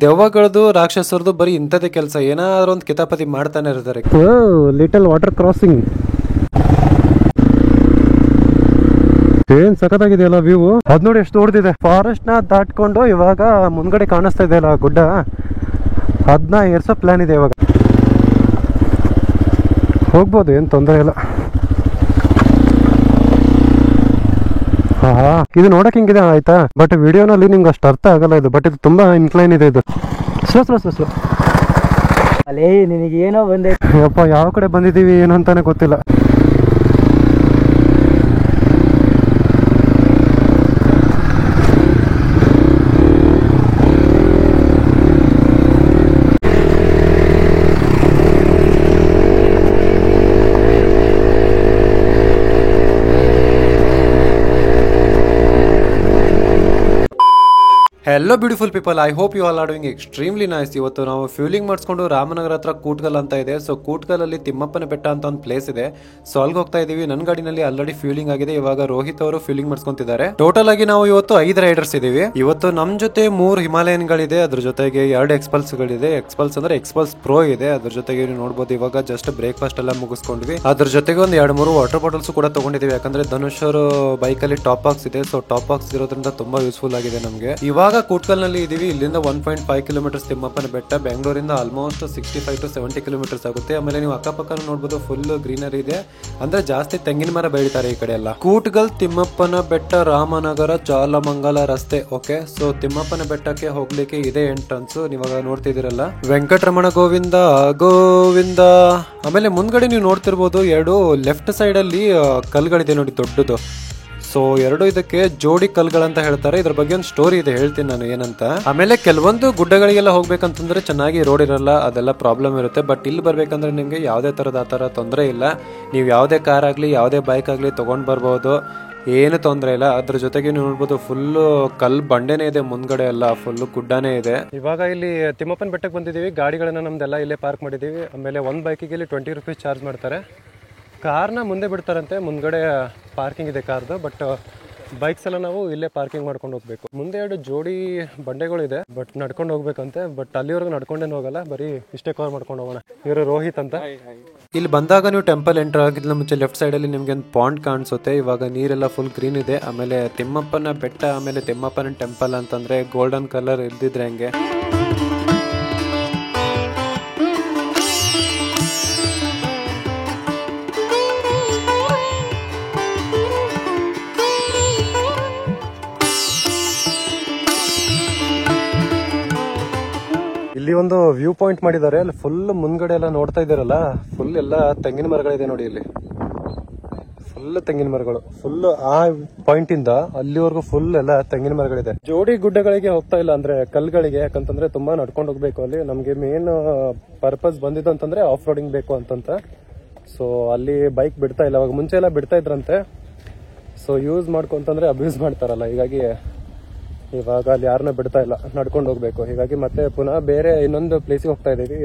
ದೆವ್ವಗಳದು ರಾಕ್ಷಸರದು ಬರೀ ಇಂಥದೇ ಕೆಲಸ, ಏನಾದ್ರು ಒಂದು ಕಿತಾಪತಿ ಮಾಡ್ತಾನೆ ಇರ್ತಾರೆ. ಲಿಟಲ್ ವಾಟರ್ ಕ್ರಾಸಿಂಗ್ ಏನ್ ಸಖತ್ತಾಗಿದೆಯಲ್ಲ ವ್ಯೂ. ಅದ್ ನೋಡಿ ಎಷ್ಟು ದೊಡ್ಡದಿದೆ. ಫಾರೆಸ್ಟ್ ನ ದಾಟ್ಕೊಂಡು ಇವಾಗ ಮುಂದ್ಗಡೆ ಕಾಣಿಸ್ತಾ ಇದೆಯಲ್ಲ ಗುಡ್ಡ, ಅದನ್ನ ಏರ್ಸೋ ಪ್ಲಾನ್ ಇದೆ. ಇವಾಗ ಹೋಗ್ಬೋದು, ಏನ್ ತೊಂದರೆ ಇಲ್ಲ. ಇದು ನೋಡಕ್ ಹಿಂಗಿದೆ ಆಯ್ತಾ, ಬಟ್ ವಿಡಿಯೋನಲ್ಲಿ ನಿಮ್ಗೆ ಅಷ್ಟು ಅರ್ಥ ಆಗಲ್ಲ ಇದು. ಬಟ್ ಇದು ತುಂಬಾ ಇನ್ಕ್ಲೈನ್ ಇದೆ. ಇದು ಸ್ಲೋ ಅಲ್ಲೇ ನಿನಗೆ ಏನೋ ಬಂದೆ ಯಪ್ಪ, ಯಾವ ಕಡೆ ಬಂದಿದ್ದೀವಿ ಏನು ಅಂತಾನೆ ಗೊತ್ತಿಲ್ಲ. Hello beautiful people, I hope you all are doing extremely nice. ಇವತ್ತು ನಾವು ಫ್ಯೂಲಿಂಗ್ ಮಾಡಿಸ್ಕೊಂಡು ರಾಮನಗರ ಹತ್ರ ಕೂಟ್ಗಲ್ ಅಂತ ಇದೆ. ಸೊ ಕೂಟ್ಗಲಲ್ಲಿ ತಿಮ್ಮಪ್ಪನ ಬೆಟ್ಟ ಅಂತ ಒಂದು ಪ್ಲೇಸ್ ಇದೆ. ಸೊ ಅಲ್ಲಿಗೆ ಹೋಗ್ತಾ ಇದೀವಿ. ನನ್ನ ಗಾಡಿನಲ್ಲಿ ಆಲ್ರೆಡಿ ಫ್ಯೂಲಿಂಗ್ ಆಗಿದೆ. ಇವಾಗ ರೋಹಿತ್ ಅವರು ಫ್ಯೂಲಿಂಗ್ ಮಾಡಿಸ್ಕೊಂತಿದ್ದಾರೆ. ಟೋಟಲ್ ಆಗಿ ನಾವು ಇವತ್ತು 5 ರೈಡರ್ಸ್ ಇದೀವಿ. ಇವತ್ತು ನಮ್ ಜೊತೆ 3 ಹಿಮಾಲಯನ್ ಗಳಿದೆ, ಅದ್ರ ಜೊತೆಗೆ 2 ಎಕ್ಸ್ಪಲ್ಸ್ ಗಳಿದೆ. ಎಕ್ಸ್ಪಲ್ಸ್ ಅಂದ್ರೆ ಎಕ್ಸ್ಪಲ್ಸ್ ಪ್ರೋ ಇದೆ. ಅದ್ರ ಜೊತೆಗೆ ನೀವು ನೋಡಬಹುದು ಇವಾಗ ಜಸ್ಟ್ ಬ್ರೇಕ್ಫಾಸ್ಟ್ ಎಲ್ಲ ಮುಗಿಸ್ಕೊಂಡ್ವಿ. ಅದ್ರ ಜೊತೆಗೆ ಒಂದು 2-3 ವಾಟರ್ ಬಾಟಲ್ಸ್ ಕೂಡ ತಗೊಂಡಿದೀವಿ. ಯಾಕಂದ್ರೆ ಧನುಷ್ ಅವರು ಬೈಕ್ ಅಲ್ಲಿ ಟಾಪ್ ಬಾಕ್ಸ್ ಇದೆ. ಸೊ ಟಾಪ್ ಬಾಕ್ಸ್ ಇರೋದ್ರಿಂದ ತುಂಬಾ ಯೂಸ್ಫುಲ್ ಆಗಿದೆ ನಮಗೆ. ಇವಾಗ ಕೂಟ್ಕಲ್ ನಲ್ಲಿ ಇದೀವಿ. ಇಲ್ಲಿಂದ 1.5 ಕಿಲೋಮೀಟರ್ಸ್ ತಿಮ್ಮಪ್ಪನ ಬೆಟ್ಟ. ಬೆಂಗಳೂರಿಂದ ಆಲ್ಮೋಸ್ಟ್ 65 to 70 ಕಿಲೋಮೀಟರ್ಸ್ ಆಗುತ್ತೆ. ಆಮೇಲೆ ನೀವು ಅಕ್ಕಪಕ್ಕ ನೋಡಬಹುದು ಫುಲ್ ಗ್ರೀನರಿ ಇದೆ, ಅಂದ್ರೆ ಜಾಸ್ತಿ ತೆಂಗಿನ ಮರ ಬೆಳಿತಾರೆ ಈ ಕಡೆ ಎಲ್ಲ. ಕೂಟ್ಗಲ್ ತಿಮ್ಮಪ್ಪನ ಬೆಟ್ಟ ರಾಮನಗರ ಚಾಲಮಂಗಲ ರಸ್ತೆ. ಓಕೆ, ಸೊ ತಿಮ್ಮಪ್ಪನ ಬೆಟ್ಟಕ್ಕೆ ಹೋಗ್ಲಿಕ್ಕೆ ಇದೆ ಎಂಟ್ರನ್ಸ್. ನೀವಾಗ ನೋಡ್ತಿದ್ದೀರಲ್ಲ, ವೆಂಕಟರಮಣ ಗೋವಿಂದ ಗೋವಿಂದ. ಆಮೇಲೆ ಮುಂದ್ಗಡೆ ನೀವು ನೋಡ್ತಿರ್ಬೋದು 2 ಲೆಫ್ಟ್ ಸೈಡ್ ಅಲ್ಲಿ ಕಲ್ಗಳಿದೆ ನೋಡಿ, ದೊಡ್ಡದು. ಸೊ 2 ಇದಕ್ಕೆ ಜೋಡಿ ಕಲ್ಗಳಂತ ಹೇಳ್ತಾರೆ. ಇದ್ರ ಬಗ್ಗೆ ಒಂದು ಸ್ಟೋರಿ ಇದೆ, ಹೇಳ್ತೀನಿ ನಾನು ಏನಂತ. ಆಮೇಲೆ ಕೆಲವೊಂದು ಗುಡ್ಡಗಳಿಗೆಲ್ಲ ಹೋಗ್ಬೇಕಂತಂದ್ರೆ ಚೆನ್ನಾಗಿ ರೋಡ್ ಇರಲ್ಲ, ಅದೆಲ್ಲ ಪ್ರಾಬ್ಲಮ್ ಇರುತ್ತೆ. ಬಟ್ ಇಲ್ಲಿ ಬರ್ಬೇಕಂದ್ರೆ ನಿಮ್ಗೆ ಯಾವುದೇ ತರದ ಆ ತರ ತೊಂದರೆ ಇಲ್ಲ. ನೀವು ಯಾವುದೇ ಕಾರ್ ಆಗ್ಲಿ ಯಾವುದೇ ಬೈಕ್ ಆಗ್ಲಿ ತಗೊಂಡ್ ಬರ್ಬೋದು, ಏನು ತೊಂದರೆ ಇಲ್ಲ. ಅದ್ರ ಜೊತೆಗೆ ನೀವು ನೋಡ್ಬೋದು ಫುಲ್ ಕಲ್ ಬಂಡೆನೇ ಇದೆ, ಮುಂದ್ಗಡೆ ಎಲ್ಲ ಫುಲ್ ಗುಡ್ಡನೇ ಇದೆ. ಇವಾಗ ಇಲ್ಲಿ ತಿಮ್ಮಪ್ಪನ ಬೆಟ್ಟಕ್ಕೆ ಬಂದಿದೀವಿ. ಗಾಡಿಗಳನ್ನ ನಮ್ದೆಲ್ಲ ಇಲ್ಲೇ ಪಾರ್ಕ್ ಮಾಡಿದೀವಿ. ಆಮೇಲೆ ಒಂದು ಬೈಕಿಗೆ ಇಲ್ಲಿ 20 ರೂಪೀಸ್ ಚಾರ್ಜ್ ಮಾಡ್ತಾರೆ. ಕಾರ್ನ ಮುಂದೆ ಬಿಡ್ತಾರಂತೆ, ಮುಂದ್ಗಡೆ ಪಾರ್ಕಿಂಗ್ ಇದೆ ಕಾರ್ದು. ಬಟ್ ಬೈಕ್ಸ್ ಎಲ್ಲ ನಾವು ಇಲ್ಲೇ ಪಾರ್ಕಿಂಗ್ ಮಾಡ್ಕೊಂಡು ಹೋಗ್ಬೇಕು. ಮುಂದೆ 2 ಜೋಡಿ ಬಂಡೆಗಳು ಇದೆ, ಬಟ್ ನಡ್ಕೊಂಡು ಹೋಗ್ಬೇಕಂತೆ. ಬಟ್ ಅಲ್ಲಿವರೆಗೂ ನಡ್ಕೊಂಡೇನು ಹೋಗಲ್ಲ, ಬರೀ ಇಷ್ಟೇ ಕವರ್ ಮಾಡ್ಕೊಂಡು ಹೋಗೋಣ. ಇವರು ರೋಹಿತ್ ಅಂತ. ಇಲ್ಲಿ ಬಂದಾಗ ನೀವು ಟೆಂಪಲ್ ಎಂಟರ್ ಆಗಿದ್ದ ಮುಂಚೆ ಲೆಫ್ಟ್ ಸೈಡ್ ಅಲ್ಲಿ ನಿಮ್ಗೆ ಒಂದು ಪಾಂಡ್ ಕಾಣಿಸುತ್ತೆ. ಇವಾಗ ನೀರೆಲ್ಲ ಫುಲ್ ಗ್ರೀನ್ ಇದೆ. ಆಮೇಲೆ ತಿಮ್ಮಪ್ಪನ ಬೆಟ್ಟ, ಆಮೇಲೆ ತಿಮ್ಮಪ್ಪನ ಟೆಂಪಲ್ ಅಂತಂದ್ರೆ ಗೋಲ್ಡನ್ ಕಲರ್ ಇಲ್ದಿದ್ರೆ ಹಂಗೆ. ಇಲ್ಲಿ ಒಂದು ವ್ಯೂ ಪಾಯಿಂಟ್ ಮಾಡಿದ್ದಾರೆ. ಅಲ್ಲಿ ಫುಲ್ ಮುಂದ್ಗಡೆ ಎಲ್ಲ ನೋಡ್ತಾ ಇದ್ದೀರಲ್ಲ, ಫುಲ್ ಎಲ್ಲ ತೆಂಗಿನ ಮರಗಳಿದೆ ನೋಡಿ. ಇಲ್ಲಿ ಫುಲ್ ತೆಂಗಿನ ಮರಗಳು, ಫುಲ್ ಆ ಪಾಯಿಂಟ್ ಇಂದ ಅಲ್ಲಿವರೆಗೂ ಫುಲ್ ಎಲ್ಲ ತೆಂಗಿನ ಮರಗಳಿದೆ. ಜೋಡಿ ಗುಡ್ಡಗಳಿಗೆ ಹೋಗ್ತಾ ಇಲ್ಲ, ಅಂದ್ರೆ ಕಲ್ಗಳಿಗೆ. ಯಾಕಂತಂದ್ರೆ ತುಂಬಾ ನಡ್ಕೊಂಡು ಹೋಗ್ಬೇಕು. ಅಲ್ಲಿ ನಮ್ಗೆ ಮೇನ್ ಪರ್ಪಸ್ ಬಂದಿದ್ದು ಅಂತಂದ್ರೆ ಆಫ್ ರೋಡಿಂಗ್ ಬೇಕು ಅಂತಂತ. ಸೊ ಅಲ್ಲಿ ಬೈಕ್ ಬಿಡ್ತಾ ಇಲ್ಲ. ಅವಾಗ ಮುಂಚೆ ಎಲ್ಲ ಬಿಡ್ತಾ ಇದ್ರಂತೆ. ಸೊ ಯೂಸ್ ಮಾಡ್ಕೊಂತಂದ್ರೆ ಅಬ್ಯೂಸ್ ಮಾಡ್ತಾರಲ್ಲ, ಹೀಗಾಗಿ ಇವಾಗ ಅಲ್ಲಿ ಯಾರನ್ನ ಬಿಡ್ತಾ ಇಲ್ಲ, ನಡ್ಕೊಂಡು ಹೋಗ್ಬೇಕು. ಹೀಗಾಗಿ ಮತ್ತೆ ಪುನಃ ಬೇರೆ ಇನ್ನೊಂದು ಪ್ಲೇಸಿಗೆ ಹೋಗ್ತಾ ಇದೀವಿ.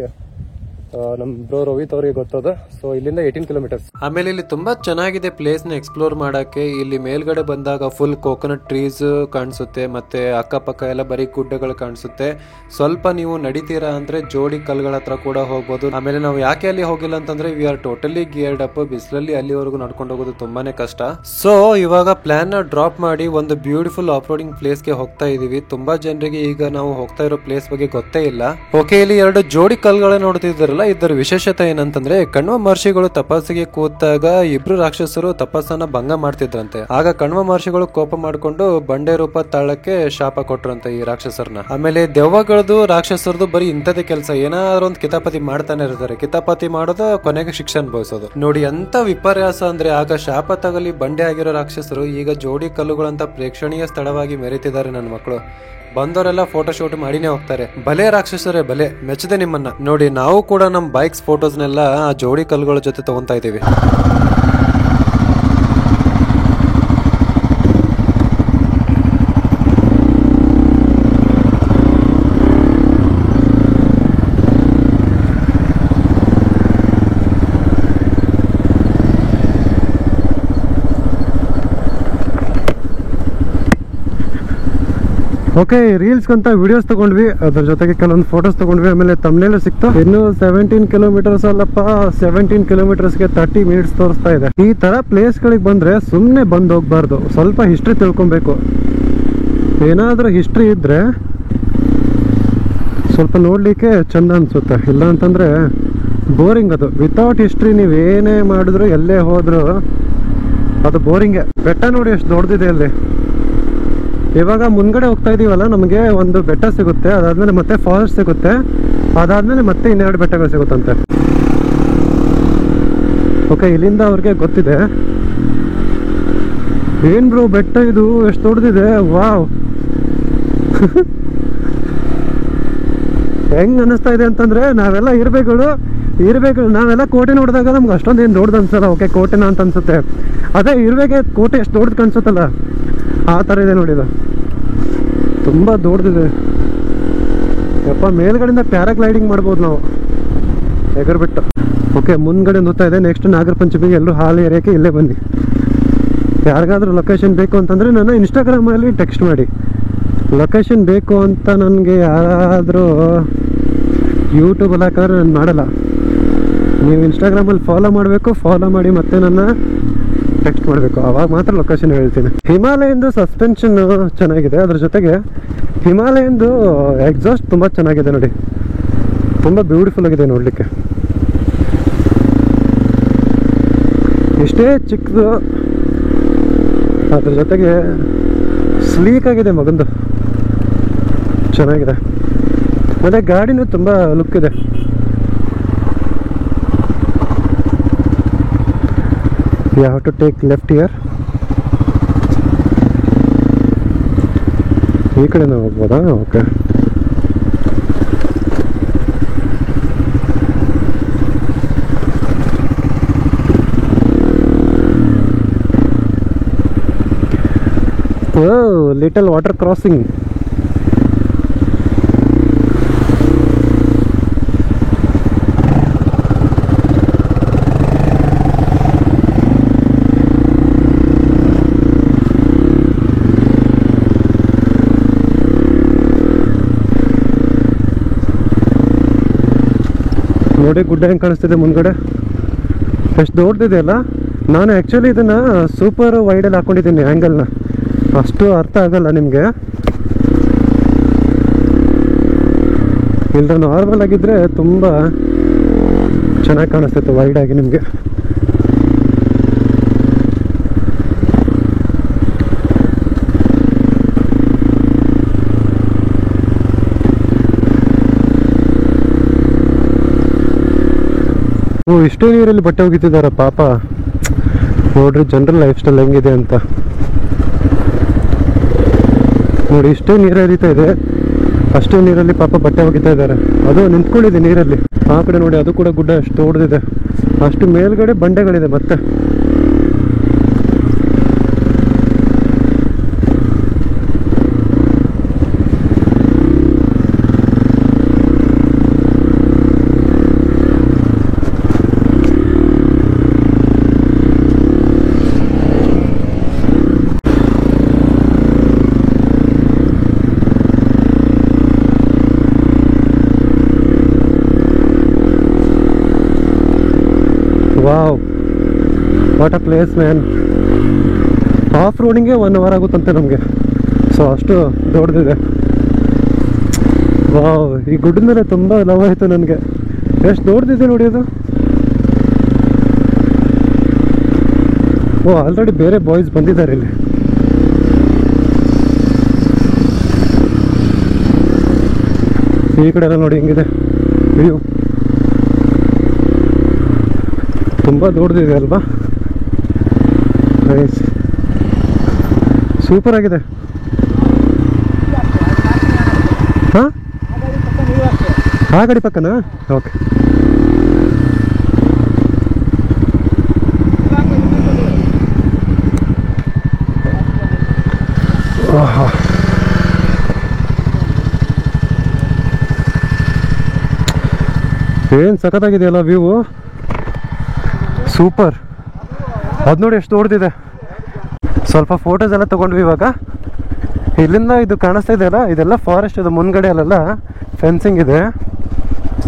ನಮ್ ಬ್ರೋ ರೋಹಿತ್ ಅವ್ರಿಗೆ ಗೊತ್ತದ. ಸೊ ಇಲ್ಲಿಂದ 18 ಕಿಲೋಮೀಟರ್ಸ್. ಆಮೇಲೆ ಇಲ್ಲಿ ತುಂಬಾ ಚೆನ್ನಾಗಿದೆ ಪ್ಲೇಸ್ ನ ಎಕ್ಸ್ಪ್ಲೋರ್ ಮಾಡಕ್ಕೆ. ಇಲ್ಲಿ ಮೇಲ್ಗಡೆ ಬಂದಾಗ ಫುಲ್ ಕೋಕೋನಟ್ ಟ್ರೀಸ್ ಕಾಣಿಸುತ್ತೆ, ಮತ್ತೆ ಅಕ್ಕಪಕ್ಕ ಎಲ್ಲ ಬರೀ ಗುಡ್ಡಗಳು ಕಾಣಿಸುತ್ತೆ. ಸ್ವಲ್ಪ ನೀವು ನಡಿತೀರಾ ಅಂದ್ರೆ ಜೋಡಿ ಕಲ್ಗಳ ಹತ್ರ ಕೂಡ ಹೋಗ್ಬೋದು. ಆಮೇಲೆ ನಾವು ಯಾಕೆ ಅಲ್ಲಿ ಹೋಗಿಲ್ಲ ಅಂತಂದ್ರೆ ವಿ ಆರ್ ಟೋಟಲಿ ಗಿಯರ್ಡ್ ಅಪ್. ಬಿಸಿಲಲ್ಲಿ ಅಲ್ಲಿವರೆಗೂ ನಡ್ಕೊಂಡು ಹೋಗೋದು ತುಂಬಾನೇ ಕಷ್ಟ. ಸೊ ಇವಾಗ ಪ್ಲಾನ್ ನ ಡ್ರಾಪ್ ಮಾಡಿ ಒಂದು ಬ್ಯೂಟಿಫುಲ್ ಆಫ್ ರೋಡಿಂಗ್ ಪ್ಲೇಸ್ ಗೆ ಹೋಗ್ತಾ ಇದೀವಿ. ತುಂಬಾ ಜನರಿಗೆ ಈಗ ನಾವು ಹೋಗ್ತಾ ಇರೋ ಪ್ಲೇಸ್ ಬಗ್ಗೆ ಗೊತ್ತೇ ಇಲ್ಲ. ಓಕೆ, ಇಲ್ಲಿ 2 ಜೋಡಿ ಕಲ್ಗಳ ನೋಡ್ತಿದ್ದೀರಲ್ಲ, ಇದರ ವಿಶೇಷತೆ ಏನಂತಂದ್ರೆ ಕಣ್ವ ಮಹರ್ಷಿಗಳು ತಪಸ್ಸಿಗೆ ಕೂತಾಗ 2 ರಾಕ್ಷಸರು ತಪಸ್ಸನ್ನ ಭಂಗ ಮಾಡ್ತಿದ್ರಂತೆ. ಆಗ ಕಣ್ವ ಮಹರ್ಷಿಗಳು ಕೋಪ ಮಾಡ್ಕೊಂಡು ಬಂಡೆ ರೂಪ ತಾಳಕ್ಕೆ ಶಾಪ ಕೊಟ್ರಂತೆ ಈ ರಾಕ್ಷಸರನ್ನ. ಆಮೇಲೆ ದೆವ್ವಗಳದು ರಾಕ್ಷಸರದು ಬರೀ ಇಂಥದೇ ಕೆಲಸ, ಏನಾದ್ರು ಒಂದು ಕಿತಾಪತಿ ಮಾಡ್ತಾನೆ ಇರ್ತಾರೆ. ಕಿತಾಪತಿ ಮಾಡೋದು ಕೊನೆಗೆ ಶಿಕ್ಷೆ ಅನುಭವಿಸೋದು. ನೋಡಿ ಎಂತ ವಿಪರ್ಯಾಸ ಅಂದ್ರೆ, ಆಗ ಶಾಪ ತಗಲಿ ಬಂಡೆ ಆಗಿರೋ ರಾಕ್ಷಸರು ಈಗ ಜೋಡಿ ಕಲ್ಲುಗಳಂತ ಪ್ರೇಕ್ಷಣೀಯ ಸ್ಥಳವಾಗಿ ಮೆರೀತಿದ್ದಾರೆ. ನನ್ನ ಮಕ್ಕಳು ಬಂದವರೆಲ್ಲ ಫೋಟೋ ಶೂಟ್ ಮಾಡಿನೇ ಹೋಗ್ತಾರೆ. ಭಲೆ ರಾಕ್ಷಸರೇ ಭಲೆ, ಮೆಚ್ಚದೆ ನಿಮ್ಮನ್ನ. ನೋಡಿ ನಾವು ಕೂಡ ನಮ್ ಬೈಕ್ಸ್ ಫೋಟೋಸ್ನೆಲ್ಲ ಆ ಜೋಡಿ ಕಲ್ಲುಗಳ ಜೊತೆ ತಗೊಂತಾ ಇದೀವಿ. ಓಕೆ, ರೀಲ್ಸ್ಗಂತ ವಿಡಿಯೋಸ್ ತಗೊಂಡ್ವಿ, ಅದ್ರ ಜೊತೆಗೆ ಕೆಲವೊಂದು ಫೋಟೋಸ್ ತಗೊಂಡ್ವಿ, ಆಮೇಲೆ ತಮ್ನೇಲು ಸಿಕ್ತು. ಇನ್ನು 17 ಕಿಲೋಮೀಟರ್ಸ್ ಅಲ್ಲಪ್ಪ, 17 ಕಿಲೋಮೀಟರ್ಸ್ಗೆ 30 ಮಿನಿಟ್ಸ್ ತೋರಿಸ್ತಾ ಇದೆ. ಈ ತರ ಪ್ಲೇಸ್ಗಳಿಗೆ ಬಂದ್ರೆ ಸುಮ್ಮನೆ ಬಂದು ಹೋಗ್ಬಾರ್ದು, ಸ್ವಲ್ಪ ಹಿಸ್ಟ್ರಿ ತಿಳ್ಕೊಬೇಕು. ಏನಾದ್ರೂ ಹಿಸ್ಟ್ರಿ ಇದ್ರೆ ಸ್ವಲ್ಪ ನೋಡ್ಲಿಕ್ಕೆ ಚಂದ ಅನ್ಸುತ್ತೆ, ಇಲ್ಲ ಅಂತಂದ್ರೆ ಬೋರಿಂಗ್. ಅದು ವಿತೌಟ್ ಹಿಸ್ಟ್ರಿ ನೀವು ಏನೇ ಮಾಡಿದ್ರು ಎಲ್ಲೇ ಹೋದ್ರು ಅದು ಬೋರಿಂಗೆ. ಬೆಟ್ಟ ನೋಡಿ ಎಷ್ಟು ದೊಡ್ಡದಿದೆ ಅಲ್ಲಿ. ಇವಾಗ ಮುಂದ್ಗಡೆ ಹೋಗ್ತಾ ಇದೀವಲ್ಲ, ನಮಗೆ ಒಂದು ಬೆಟ್ಟ ಸಿಗುತ್ತೆ, ಅದಾದ್ಮೇಲೆ ಮತ್ತೆ ಫಾರೆಸ್ಟ್ ಸಿಗುತ್ತೆ, ಅದಾದ್ಮೇಲೆ ಮತ್ತೆ ಇನ್ನೆರಡು ಬೆಟ್ಟಗಳು ಸಿಗುತ್ತಂತೆ. ಓಕೆ, ಇಲ್ಲಿಂದ ಅವ್ರಿಗೆ ಗೊತ್ತಿದೆ. ಏನ್ ಬ್ರೋ ಬೆಟ್ಟ ಇದು ಎಷ್ಟು ದೊಡ್ಡದಿದೆ, ವಾವ್. ಹೆಂಗ್ ಅನಿಸ್ತಾ ಇದೆ ಅಂತಂದ್ರೆ, ನಾವೆಲ್ಲ ಇರ್ಬೇಕಳು ನಾವೆಲ್ಲ ಕೋಟೆ ನೋಡಿದಾಗ ನಮ್ಗೆ ಅಷ್ಟೊಂದು ಏನು ದೊಡ್ಡದು ಅನ್ಸಲ್ಲ. ಓಕೆ, ಕೋಟೆನ ಅಂತ ಅನ್ಸುತ್ತೆ, ಅದೇ ಇರ್ಬೇಕೆ ಕೋಟೆ ಎಷ್ಟು ದೊಡ್ಡದು ಕಾಣಿಸುತ್ತಲ್ಲ, ಆ ಥರ ಇದೆ ನೋಡಿದ, ತುಂಬ ದೊಡ್ಡದಿದೆ. ಯಪ್ಪ, ಮೇಲ್ಗಡೆಯಿಂದ ಪ್ಯಾರಾಗ್ಲೈಡಿಂಗ್ ಮಾಡ್ಬೋದು ನಾವು ಎಗರ್ಬಿಟ್ಟು. ಓಕೆ, ಮುಂದ್ಗಡೆ ನೋಡ್ತಾ ಇದೆ. ನೆಕ್ಸ್ಟ್ ನಾಗರ ಪಂಚಮಿಗೆ ಎಲ್ಲರೂ ಹಾಲು ಎರೆಯೋಕ್ಕೆ ಇಲ್ಲೇ ಬನ್ನಿ. ಯಾರಿಗಾದ್ರೂ ಲೊಕೇಶನ್ ಬೇಕು ಅಂತಂದರೆ ನನ್ನ ಇನ್ಸ್ಟಾಗ್ರಾಮಲ್ಲಿ ಟೆಕ್ಸ್ಟ್ ಮಾಡಿ. ಲೊಕೇಶನ್ ಬೇಕು ಅಂತ ನನಗೆ ಯಾರಾದರೂ ಯೂಟ್ಯೂಬಲ್ಲಿ ಹಾಕಿದ್ರೆ ನಾನು ಮಾಡಲ್ಲ. ನೀವು ಇನ್ಸ್ಟಾಗ್ರಾಮಲ್ಲಿ ಫಾಲೋ ಮಾಡಬೇಕು, ಫಾಲೋ ಮಾಡಿ ಮತ್ತೆ ನನ್ನ ಟೆಕ್ಸ್ಟ್ ಮಾಡಬೇಕು, ಅವಾಗ ಮಾತ್ರ ಲೊಕೇಶನ್ ಹೇಳ್ತೀನಿ. ಹಿಮಾಲಯಂದು ಸಸ್ಪೆನ್ಷನ್ ಚೆನ್ನಾಗಿದೆ, ಅದ್ರ ಜೊತೆಗೆ ಹಿಮಾಲಯಂದು ಎಕ್ಸಾಸ್ಟ್ ತುಂಬ ಚೆನ್ನಾಗಿದೆ ನೋಡಿ, ತುಂಬ ಬ್ಯೂಟಿಫುಲ್ ಆಗಿದೆ ನೋಡಲಿಕ್ಕೆ. ಇಷ್ಟೇ ಚಿಕ್ಕದು, ಅದ್ರ ಜೊತೆಗೆ ಸ್ಲೀಕ್ ಆಗಿದೆ ಮಗಂದು, ಚೆನ್ನಾಗಿದೆ. ಮತ್ತು ಗಾಡಿನೂ ತುಂಬ ಲುಕ್ ಇದೆ. You have to take left here. ಈ ಕಡೆ ನಾವು ಹೋಗ್ಬೋದಾ? Okay, little water crossing. ನೋಡಿ ಗುಡ್ಡ ಹೆಂಗೆ ಕಾಣಿಸ್ತಿದೆ ಮುಂದ್ಗಡೆ, ಎಷ್ಟು ದೊಡ್ಡದಿದೆ ಅಲ್ಲ. ನಾನು ಆ್ಯಕ್ಚುಲಿ ಇದನ್ನು ಸೂಪರ್ ವೈಡಲ್ಲಿ ಹಾಕ್ಕೊಂಡಿದ್ದೀನಿ ಆ್ಯಂಗಲ್ನ, ಅಷ್ಟು ಅರ್ಥ ಆಗಲ್ಲ ನಿಮಗೆ. ಇಲ್ಲ ನಾರ್ಮಲ್ ಆಗಿದ್ದರೆ ತುಂಬ ಚೆನ್ನಾಗಿ ಕಾಣಿಸ್ತಿತ್ತು ವೈಡಾಗಿ ನಿಮಗೆ. ಇಷ್ಟೇ ನೀರಲ್ಲಿ ಬಟ್ಟೆ ಒಗಿತಿದಾರ ಪಾಪ, ನೋಡ್ರಿ ಜನರಲ್ ಲೈಫ್ ಸ್ಟೈಲ್ ಹೆಂಗಿದೆ ಅಂತ ನೋಡಿ. ಇಷ್ಟೇ ನೀರು ಹರಿತಾ ಇದೆ, ಅಷ್ಟೇ ನೀರಲ್ಲಿ ಪಾಪ ಬಟ್ಟೆ ಒಗಿತಾ ಇದ್ದಾರೆ. ಅದು ನಿಂತ್ಕೊಂಡಿದೆ ನೀರಲ್ಲಿ. ಆ ಕಡೆ ನೋಡಿ, ಅದು ಕೂಡ ಗುಡ್ಡ ಅಷ್ಟು ದೊಡ್ಡದಿದೆ, ಅಷ್ಟು ಮೇಲ್ಗಡೆ ಬಂಡೆಗಳಿದೆ ಮತ್ತೆ. Wow, what a place man. Off ರೋಡಿಂಗ್ಗೆ 1 ಅವರ್ ಆಗುತ್ತಂತೆ ನಮಗೆ, ಸೊ ಅಷ್ಟು ದೊಡ್ಡದಿದೆ. ವಾವ್, ಈ ಗುಡ್ಡದ ಮೇಲೆ ತುಂಬ ಲವ್ ಆಯಿತು ನನಗೆ, ಎಷ್ಟು ದೊಡ್ಡದಿದೆ ನೋಡಿ ಅದು. ಓ, ಆಲ್ರೆಡಿ ಬೇರೆ ಬಾಯ್ಸ್ ಬಂದಿದ್ದಾರೆ ಇಲ್ಲಿ. ಈ ಕಡೆ ಎಲ್ಲ ನೋಡಿ ಹೆಂಗಿದೆ ವ್ಯೂ, ತುಂಬ ದೊಡ್ಡದಿದೆ ಅಲ್ವಾ. ನೈಸ್, ಸೂಪರ್ ಆಗಿದೆ. ಹಾಂ, ಆ ಗಾಡಿ ಪಕ್ಕನಾ? ಓಕೆ. ಏನು ಸಖತ್ತಾಗಿದೆಯಲ್ಲ ವ್ಯೂ, ಸೂಪರ್. ಅದು ನೋಡಿ ಎಷ್ಟು ದೊಡ್ಡದಿದೆ. ಸ್ವಲ್ಪ ಫೋಟೋಸ್ ಎಲ್ಲ ತೊಗೊಂಡ್ವಿ. ಇವಾಗ ಇಲ್ಲಿಂದ ಇದು ಕಾಣಿಸ್ತಾ ಇದೆಯಲ್ಲ, ಇದೆಲ್ಲ ಫಾರೆಸ್ಟ್. ಇದು ಮುಂದ್ಗಡೆ ಅಲ್ಲೆಲ್ಲ ಫೆನ್ಸಿಂಗ್ ಇದೆ.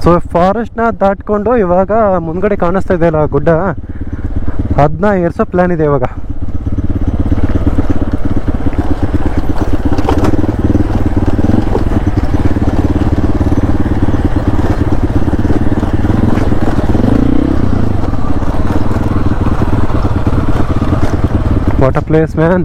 ಸೊ ಫಾರೆಸ್ಟ್ನ ದಾಟ್ಕೊಂಡು ಇವಾಗ ಮುಂದ್ಗಡೆ ಕಾಣಿಸ್ತಾ ಇದೆಯಲ್ಲ ಗುಡ್ಡ, ಅದನ್ನ ಏರ್ಸೋ ಪ್ಲ್ಯಾನ್ ಇದೆ ಇವಾಗ. What a place, man.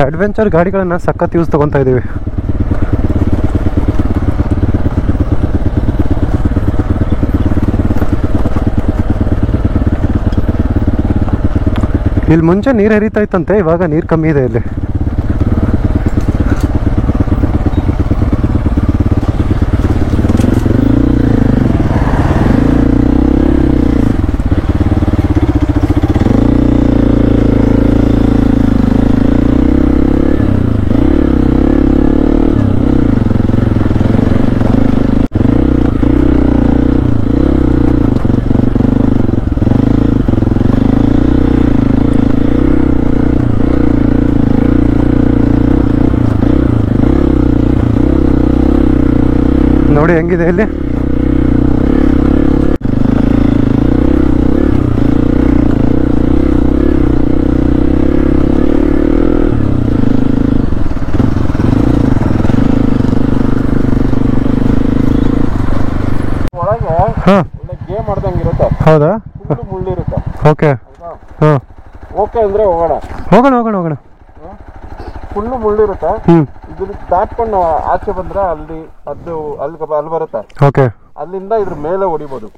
Adventure ಗಾಡಿಗಳನ್ನ ಸಖತ್ ಯೂಸ್ ತಗೊತಾ ಇದ್ದೀವಿ. ಇಲ್ಲಿ ಮುಂಚೆ ನೀರು ಹರಿತಾ ಇತ್ತಂತೆ, ಇವಾಗ ನೀರು ಕಮ್ಮಿ ಇದೆ ಇಲ್ಲಿ. ನೋಡಿ ಹೆಂಗಿದೆ ಇಲ್ಲಿ. ಒಳಗೆ ಗೇಮ್ ಮಾಡ್ದಂಗೆ ಇರುತ್ತೆ. ಹೌದಾ? ಮುಳ್ಳಿರುತ್ತೆ. ಓಕೆ. ಹಾಂ, ಓಕೆ ಅಂದ್ರೆ ಹೋಗೋಣ ಹೋಗೋಣ ಹೋಗೋಣ ಹೋಗೋಣ. ಫುಲ್ಲು ಮುಳ್ಳಿರುತ್ತೆ. ಇದನ್ನ ದಾಟ್ಕೊಂಡು ಆಚೆ ಬಂದ್ರೆ ಅಲ್ಲಿ ಅಲ್ಲಿ ಬರುತ್ತೆ. ಓಕೆ. ಅಲ್ಲಿಂದ ಇದ್ರ ಮೇಲೆ ಹೊಡಿಬೋದು.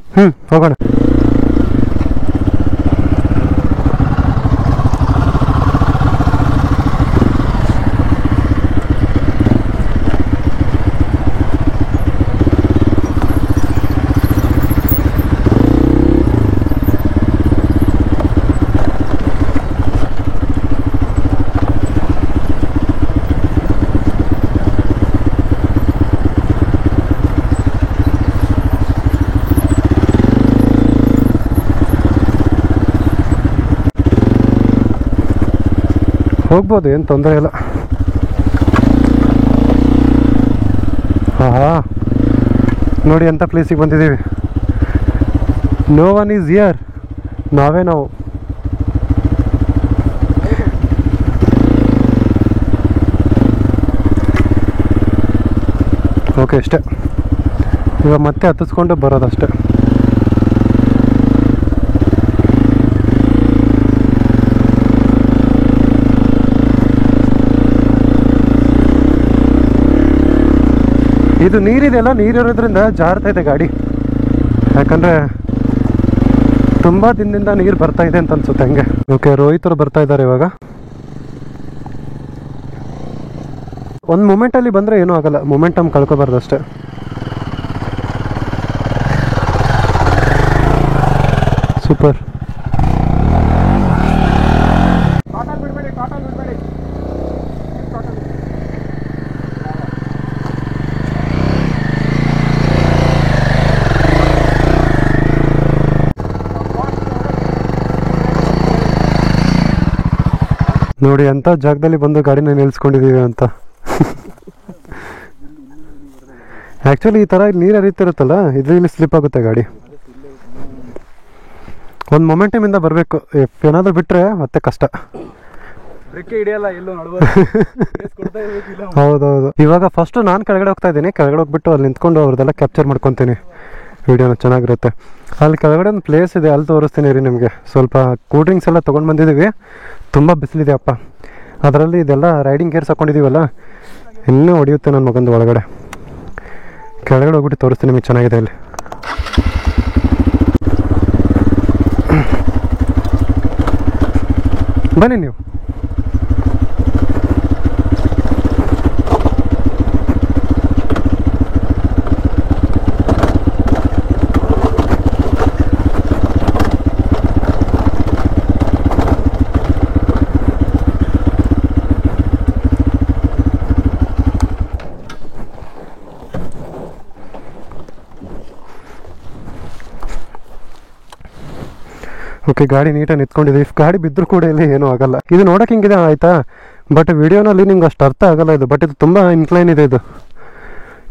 ಹೋಗೋಣ. ಹೋಗ್ಬೋದು, ಏನು ತೊಂದರೆ ಇಲ್ಲ. ಹಾಂ, ನೋಡಿ ಎಂಥ ಪ್ಲೇಸಿಗೆ ಬಂದಿದ್ದೀವಿ. ನೋ ಒನ್ ಈಸ್ ಹಿಯರ್, ನಾವೇ ನಾವು. ಓಕೆ, ಅಷ್ಟೇ. ಇವಾಗ ಮತ್ತೆ ಹತ್ತಿಸ್ಕೊಂಡು ಬರೋದಷ್ಟೇ. ಇದು ನೀರಿದೆಯಲ್ಲ, ನೀರಿರೋದ್ರಿಂದ ಜಾರ್ತಾ ಇದೆ ಗಾಡಿ. ಯಾಕಂದರೆ ತುಂಬ ದಿನದಿಂದ ನೀರು ಬರ್ತಾ ಇದೆ ಅಂತ ಅನ್ಸುತ್ತೆ ಹಂಗೆ. ಓಕೆ, ರೋಹಿತ್ ಅವರು ಬರ್ತಾ ಇದ್ದಾರೆ ಇವಾಗ. ಒಂದು ಮೂಮೆಂಟಲ್ಲಿ ಬಂದರೆ ಏನೂ ಆಗಲ್ಲ, ಮೂಮೆಂಟಮ್ ಕಳ್ಕೊಬಾರ್ದು ಅಷ್ಟೇ. ಸೂಪರ್. ನೋಡಿ ಎಂಥ ಜಾಗದಲ್ಲಿ ಬಂದು ಗಾಡಿನ ನಿಲ್ಲಿಸ್ಕೊಂಡಿದ್ದೀವಿ ಅಂತ. ಆ್ಯಕ್ಚುಲಿ ಈ ಥರ ಇಲ್ಲಿ ನೀರು ಹರಿತಿರುತ್ತಲ್ಲ, ಇದರಲ್ಲಿ ಸ್ಲಿಪ್ ಆಗುತ್ತೆ ಗಾಡಿ. ಒಂದು ಮೊಮೆಂಟಮಿಂದ ಬರಬೇಕು, ಏನಾದರೂ ಬಿಟ್ಟರೆ ಮತ್ತೆ ಕಷ್ಟ. ಹೌದೌದು. ಇವಾಗ ಫಸ್ಟು ನಾನು ಕೆಳಗಡೆ ಹೋಗ್ತಾ ಇದ್ದೀನಿ. ಕೆಳಗಡೆ ಹೋಗ್ಬಿಟ್ಟು ಅಲ್ಲಿ ನಿಂತ್ಕೊಂಡು ಅವ್ರದ್ದೆಲ್ಲ ಕ್ಯಾಪ್ಚರ್ ಮಾಡ್ಕೊತೀನಿ, ವಿಡಿಯೋನ ಚೆನ್ನಾಗಿರುತ್ತೆ. ಅಲ್ಲಿ ಕೆಳಗಡೆ ಒಂದು ಪ್ಲೇಸ್ ಇದೆ, ಅಲ್ಲಿ ತೋರಿಸ್ತೀನಿ ರೀ ನಿಮಗೆ. ಸ್ವಲ್ಪ ಕೂಲ್ ಡ್ರಿಂಕ್ಸ್ ಎಲ್ಲ ತೊಗೊಂಡು ಬಂದಿದ್ದೀವಿ. ತುಂಬ ಬಿಸಿಲಿದೆ ಅಪ್ಪ. ಅದರಲ್ಲಿ ಇದೆಲ್ಲ ರೈಡಿಂಗ್ ಗೇರ್ಸ್ ಹಾಕ್ಕೊಂಡಿದ್ದೀವಲ್ಲ, ಇನ್ನೂ ಹೊಡೆಯುತ್ತೆ ನನ್ನ ಮಗಂದು ಒಳಗಡೆ. ಕೆಳಗಡೆ ಹೋಗ್ಬಿಟ್ಟು ತೋರಿಸ್ತೀನಿ ನಿಮಗೆ, ಚೆನ್ನಾಗಿದೆ ಅಲ್ಲಿ. ಬನ್ನಿ ನೀವು. ಓಕೆ, ಗಾಡಿ ನೀಟಾಗಿ ನಿಂತ್ಕೊಂಡಿದೆ. ಇಫ್ ಗಾಡಿ ಬಿದ್ದರೂ ಕೂಡ ಇಲ್ಲಿ ಏನೂ ಆಗಲ್ಲ. ಇದು ನೋಡೋಕೆ ಹಿಂಗಿದೆ ಆಯಿತಾ, ಬಟ್ ವಿಡಿಯೋನಲ್ಲಿ ನಿಮ್ಗೆ ಅಷ್ಟು ಅರ್ಥ ಆಗಲ್ಲ ಇದು. ಬಟ್ ಇದು ತುಂಬ ಇನ್ಕ್ಲೈನ್ ಇದೆ ಇದು.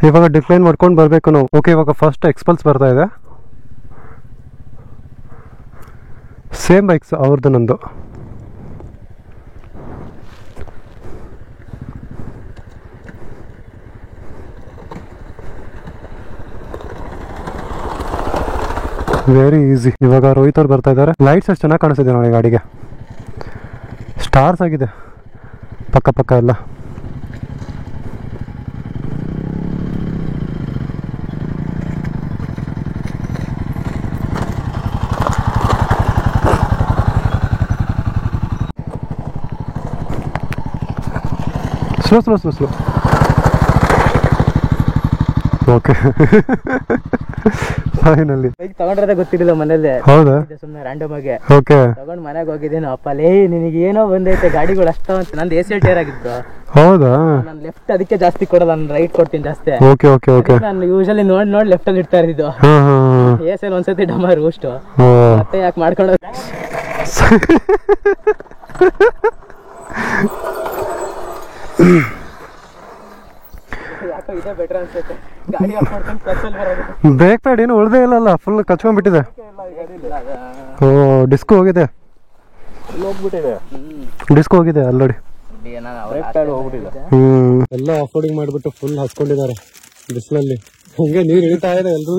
ಇವಾಗ ಡಿಕ್ಲೈನ್ ಮಾಡ್ಕೊಂಡು ಬರಬೇಕು ನಾವು. ಓಕೆ, ಇವಾಗ ಫಸ್ಟ್ ಎಕ್ಸ್ಪಲ್ಸ್ ಬರ್ತಾ ಇದೆ. ಸೇಮ್ ಬೈಕ್ಸ್ ಅವ್ರದ್ದು ನಂದು. Very easy. ಇವಾಗ ರೋಹಿತ್ ಅವ್ರು ಬರ್ತಾ ಇದ್ದಾರೆ. ಲೈಟ್ಸ್ ಎಷ್ಟು ಚೆನ್ನಾಗಿ ಕಾಣಿಸ್ತಿದೆ ನೋಡಿ ಗಾಡಿಗೆ. ಸ್ಟಾರ್ಸ್ ಆಗಿದೆ ಪಕ್ಕ ಪಕ್ಕ ಎಲ್ಲ. Slow slow slow slow. Okay, finally bike ತಗೊಂಡ್ರದೇ ಗೊತ್ತಿರಲಿಲ್ಲ ಮನೇಲಿ. ಹೌದಾ? ಸುಮ್ಮನೆ ರ್ಯಾಂಡಮ್ ಆಗಿ ಓಕೆ ತಗೊಂಡ್ ಮನೆಗೆ ಹೋಗಿದ್ದೇನೆ. ಅಪ್ಪ ಲೇ ನಿನಗೆ ಏನೋ ಬಂದೈತೆ ಗಾಡಿಗಳು ಅಷ್ಟ ಅಂತ. ನಂದು ACL ಟೈರ್ ಆಗಿದ್ದು. ಹೌದಾ? ನಾನು ಲೆಫ್ಟ್ ಅದಕ್ಕೆ ಜಾಸ್ತಿ ಕೊಡೋದು, ನಾನು ರೈಟ್ ಕೊಡ್ತೀನಿ ಜಾಸ್ತಿ. Okay okay okay. ನಾನು ಯೂಶಲಿ ನೋಡಿ ಲೆಫ್ಟ್ ಅಲ್ಲಿ ಇಡ್ತಾ ಇದ್ದು. ಹಾಂ ಹಾಂ. ACL ಒಂದ್ಸತಿ ಡಮರ್ ಅಷ್ಟು ಮತ್ತೆ ಯಾಕೆ ಮಾಡ್ಕೊಂಡು ಯಾಕೋ ಇದೇ ಬೆಟರ್ ಅನ್ಸುತ್ತೆ. ಗಾಡಿ ಆಫ್ ಮಾಡ್ಕೊಂಡು ಕ್ಲಚಲ್ಲಿ ಬರೋದು. ಬ್ರೇಕ್ ಪ್ಯಾಡ್ ಏನು ಉಳ್ದೇ ಇಲ್ಲಲ್ಲ, ಫುಲ್ ಕಚ್ಕೊಂಡ್ಬಿಟ್ಟಿದೆ. ಓ, ಡಿಸ್ಕ್ ಹೋಗಿದೆ. ಹೋಗ್ಬಿಟ್ಟಿದೆ, ಡಿಸ್ಕ್ ಹೋಗಿದೆ ಆಲ್ರೆಡಿ. ಹೋಗ್ಬಿಟ್ಟಿದೆ. ಎಲ್ಲ ಆಫ್ ರೋಡಿಂಗ್ ಮಾಡಿಬಿಟ್ಟು ಫುಲ್ ಹಸ್ಕೊಂಡಿದ್ದಾರೆ ಬಿಸಿಲಲ್ಲಿ. ಹಂಗೆ ನೀರು ಇಳಿತಾ ಇದೆ ಎಲ್ರು.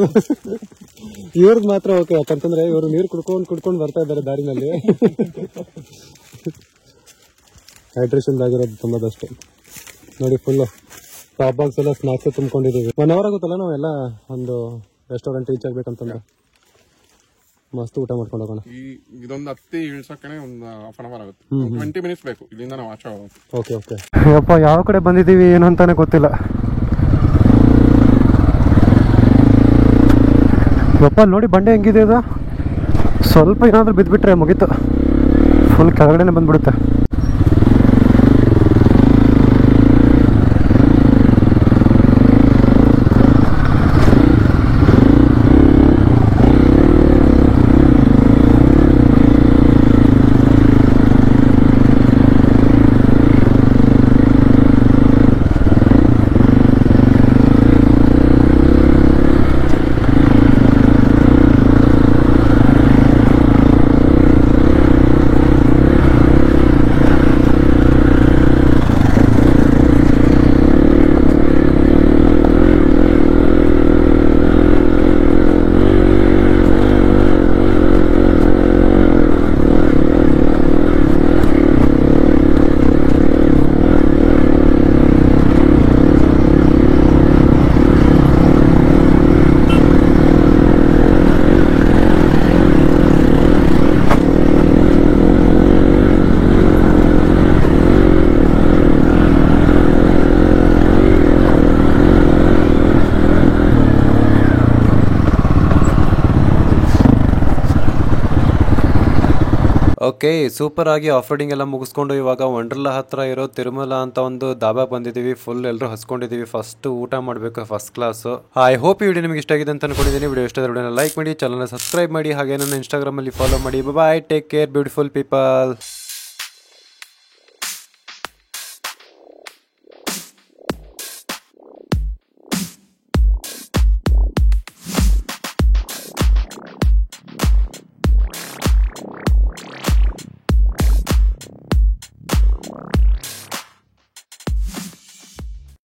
ಇವ್ರಿಗೆ ಮಾತ್ರ ಓಕೆ, ಯಾಕಂತಂದ್ರೆ ಇವರು ನೀರು ಕುಡ್ಕೊಂಡು ಬರ್ತಾ ಇದ್ದಾರೆ ದಾರಿನಲ್ಲಿ. ಹೈಡ್ರೇಷನ್ ಆಗಿರೋದು ತುಂಬದಷ್ಟು ನೋಡಿ. ಫುಲ್ ಟಾಪ್ ಬಾಕ್ಸ್ ಎಲ್ಲ ಸ್ನಾಕ್ಸ್ ತುಂಬ್ಕೊಂಡಿದ್ದೀವಿ. 1 ಅವರ್ ಆಗುತ್ತಲ್ಲ ನಾವೆಲ್ಲ ಒಂದು ರೆಸ್ಟೋರೆಂಟ್ ರೀಚ್ ಆಗ್ಬೇಕಂತಂದ್ರೆ. ಮಸ್ತ್ ಊಟ ಮಾಡ್ಕೊಂಡು ಹೋಗೋಣ. ಇದೊಂದು ಹತ್ತಿ ಇಳ್ಸಕ್ಕೆ ಒಂದು ಹಾಫ್ ಅನ್ ಅವರ್ ಆಗುತ್ತೆ. 20 ಮಿನಿಟ್ಸ್ ಬೇಕು ಇಲ್ಲಿಂದ ನಾವು ಆಚೆ ಹೋಗೋದು. Okay okay. ಅಪ್ಪ ಯಾವ ಕಡೆ ಬಂದಿದ್ದೀವಿ ಏನು ಅಂತಾನೆ ಗೊತ್ತಿಲ್ಲ. ಅಪ್ಪ ನೋಡಿ ಬಂಡೆ ಹೆಂಗಿದೆ ಇದು. ಸ್ವಲ್ಪ ಏನಾದರೂ ಬಿದ್ದುಬಿಟ್ರೆ ಮುಗೀತು, ಫುಲ್ ಕೆಳಗಡೆನೆ ಬಂದ್ಬಿಡುತ್ತೆ. ಓಕೆ, ಸೂಪರ್ ಆಗಿ ಆಫ್ ರೋಡಿಂಗ್ ಎಲ್ಲ ಮುಗಿಸ್ಕೊಂಡು ಇವಾಗ ವಂಡರ್ಲಾ ಹತ್ರ ಇರೋ ತಿರುಮಲ ಅಂತ ಒಂದು ದಾಬಾ ಬಂದಿದ್ದೀವಿ. ಫುಲ್ ಎಲ್ಲರೂ ಹಸ್ಕೊಂಡಿದ್ದೀವಿ. ಫಸ್ಟ್ ಊಟ ಮಾಡಬೇಕು ಫಸ್ಟ್ ಕ್ಲಾಸ್. ಐ ಹೋಪ್ ಈ ವಿಡಿಯೋ ನಿಮಗೆ ಇಷ್ಟ ಆಗಿದೆ ಅಂತ ಅನ್ಕೊಂಡಿದ್ದೀನಿ. ವಿಡಿಯೋ ಇಷ್ಟ ವಿಡಿಯೋನ ಲೈಕ್ ಮಾಡಿ, ಚಾನಲ್ನ ಸಬ್ಸ್ಕ್ರೈಬ್ ಮಾಡಿ, ಹಾಗೆ ನನ್ನ ಇನ್ಸ್ಟಾಗ್ರಾಮಲ್ಲಿ ಫಾಲೋ ಮಾಡಿ. ಬಾಯ್, ಟೇಕ್ ಕೇರ್ ಬ್ಯೂಟಿಫುಲ್ ಪೀಪಲ್.